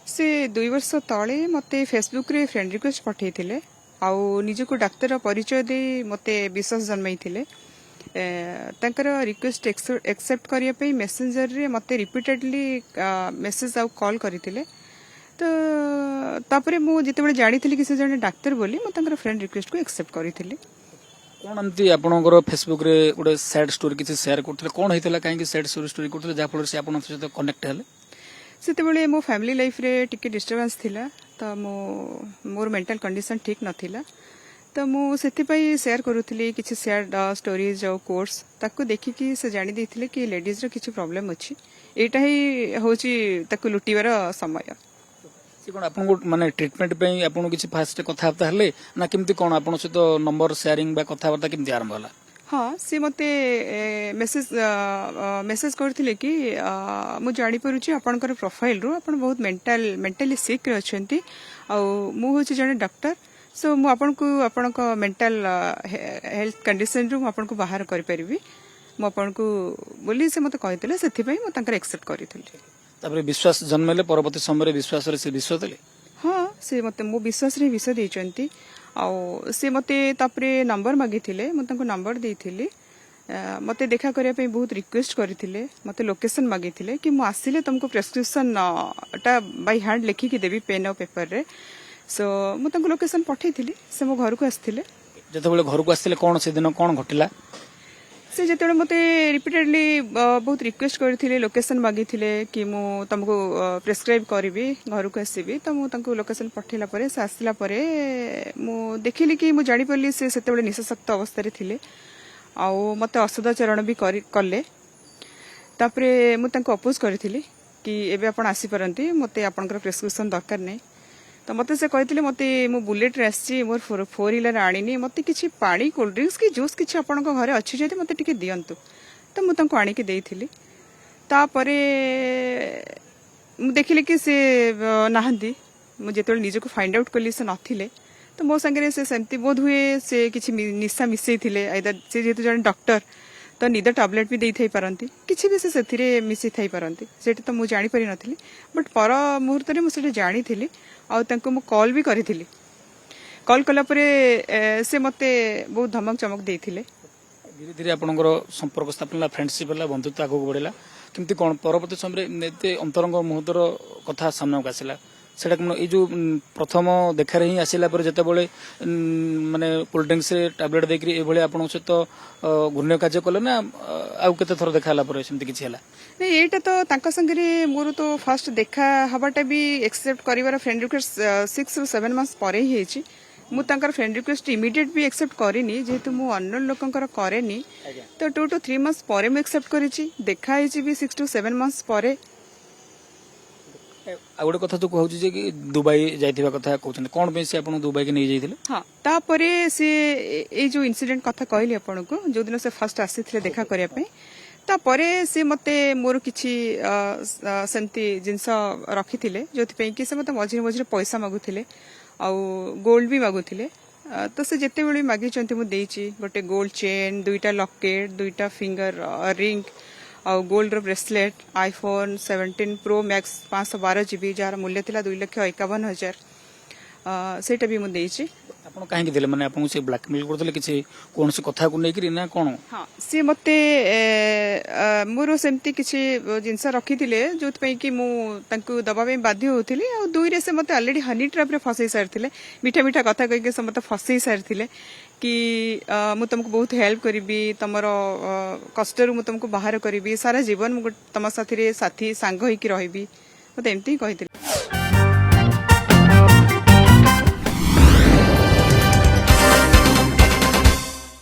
से 2 वर्ष तले मते फेसबुक रे फ्रेंड रिक्वेस्ट पठेइथिले आउ निजको डाक्तर परिचय दे मते विश्वास जन्मैथिले तांकर रिक्वेस्ट एक्सेप्ट करिया पे मेसेंजर रे मते रिपीटेडली मेसेज आउ कॉल करथिले तो तापरे मु जेतेबेले जानिथिली कि से जने डाक्तर बोली मु तांकर फ्रेंड रिक्वेस्ट को एक्सेप्ट करिथिली। कोन एमती आपनकर फेसबुक रे गोटे सैड स्टोरी किछि शेयर करथिले कोन हेतला काहे कि सैड स्टोरी करथिले जा फल से आपन सहित कनेक्ट हेले सेतेबेले मो फैमिली लाइफ रे टिके डिस्टर्बेंस थिला तो मोर मेंटल कंडीशन ठीक नथिला तो मु सेति पई शेयर करूथली किछि सैड स्टोरीज और कोर्स ताको देखि कि से जानि देथिले कि लेडीज रो किछि प्रॉब्लम अछि एटा ही होची ताको लुटिवार समय कोन आपन माने ट्रीटमेंट पे आपन किछि फास्ट कथा बार्ता हले ना केमती कोन आपन सहित नंबर शेयरिंग बा कथा बार्ता केमती आरंभ होला। हाँ सी मते मेसेज करथिले कि मु जानि परुछि आपनकर प्रोफाइल रो आपन बहुत मेंटली सिक रे अछंती आ मु होछि जने डॉक्टर सो मु आपनको आपनक मेंटल हेल्थ कंडीशन रो आपनको बाहर करि परिबी मु आपनको बोली से मते कहितले सेथि पई मु तांकर एक्सेप्ट करिथिले तापर विश्वास जन्मले परवर्ती समय विश्वास रे से विश्वास देले। हाँ से मते मो विश्वास रे विश्वास देचंती आउ से मते तापरे नंबर मागिथिले मु तांको नंबर देइथिली मते देखा करिया पे बहुत रिक्वेस्ट करथिले मते लोकेशन मागिथिले कि मु आसिले तुमको प्रेस्क्रिप्शन टा बाय हैंड लिखि कि देबी पेन और पेपर रे सो मु तांको लोकेशन पठेइथिली से मो घर को आस्थिले जतबेले घर को आस्थिले कोन से दिन कोन घटिला से जेतेबेले मते रिपीटेडली बहुत रिक्वेस्ट करथिले लोकेशन मागिथिले कि मु तुमको प्रेस्क्राइब करबी घर को आसीबी तो मु तांको लोकेशन पठेला परे से आसिला परे मु देखिली कि मु जानि परली से सेतेबेले निशाशक्त अवस्था रे थिले आउ मते असदाचरण भी कले तापरे मु तांको अपोज करथिली कि एबे आपण आसी परंती मते आपनकर प्रेस्क्रिप्शन दरकार नै तो मते से कहथिले मते मु बुलेट रे आसी मोर 4 व्हीलर आनिनी मते किछि पानी कोल्ड ड्रिंक्स की जूस किछि आपनक घरे अछि जदि मते टिके दियंतु तो मु तांको आनी के देइथिली तापरे मु देखिले कि से नाहंती मु जेतोल निजे को फाइंड आउट कली से नथिले तो मो संगे से सेमती बोध हुए से किछि निशा मिसई थिले आइदर से जेतु जन डॉक्टर तो निद टैबलेट भी देई थई परंती किछि भी से सेथिरे मिसई थई परंती सेठी तो मु जानि परि नथिली बट पर मुहूर्त रे मु सेठी जानि थिली आ तांको मु कॉल भी करिथिली कॉल कला परे से मते बहुत धमक चमक देइथिले धीरे धीरे आपनकर संपर्क स्थापन फ्रेंडशिप होला बंधुत्व आगो बढ़ला किंतु कोन परवर्ती समय नेते अंतरंग मुहूर्तर कथा सामने को आसिला सेटा कोन ए जो प्रथम देखा रे ही आसिला पर जते बेले माने कोल्ड ड्रिंक्स रे टैबलेट देकरी ए भले आपन सहित घुर्ण्य कार्य कले ना आउ केते थर देखाला पर सेमति किछि हला नै एटा तो तांका संगे मोर तो फर्स्ट देखा हबाटा भी एक्सेप्ट करिवार फ्रेंड रिक्वेस्ट 6 ରୁ 7 मास परे ही हेछि मु तांकर फ्रेंड रिक्वेस्ट इमीडिएट भी एक्सेप्ट करिनी जेतु मु अननोन लोकंकर करेनी तो 2 to 3 मास परे मु एक्सेप्ट करिछि देखा हेछि भी 6 to 7 मास परे आ गोटे कथा तो कहूँ जे कि दुबई जाइथिबा कथा कहउछन कोन पे से आपन दुबई के नै जाइथिले। हां तापरे से ए जो इंसिडेंट कथा कहली आपन को जो दिन से फर्स्ट आसीथिले देखा करिया पे तापरे से मते मोर किछि सेमती जिंस रखिथिले जोथि पे कि से मते मझिरे मझिरे पैसा मागुथिले आ गोल्ड भी मागुथिले तो से जेते बेले मागी चंती मु देइछि गोटे गोल्ड चेन 2टा लॉकेट 2टा फिंगर रिंग और गोल्ड रो bracelet iPhone 17 pro max 512 GB जार मूल्य थिला 2,51,000 सेटा भी मु देइछि आपन काहे कि देले माने आपन से ब्लैकमेल करथले किछि कोन से कथा को नै करी ना कोन हां से मते मोरो सेमती किछि जिंस रखिथिले जोत पई कि मु तांकु दबा में बाध्य होथिले आ दुई रे से मते ऑलरेडी हनी ट्रैप रे फसई सारथिले मीठा मीठा कथा कहि के से मते फसई सारथिले कि मु तुमको बहुत हेल्प करिबी तमरो कष्ट रु मु तुमको बाहर करिबी सारा जीवन मु तम साथी रे साथी सांग होई कि रहबी मते एमती कहिथिले।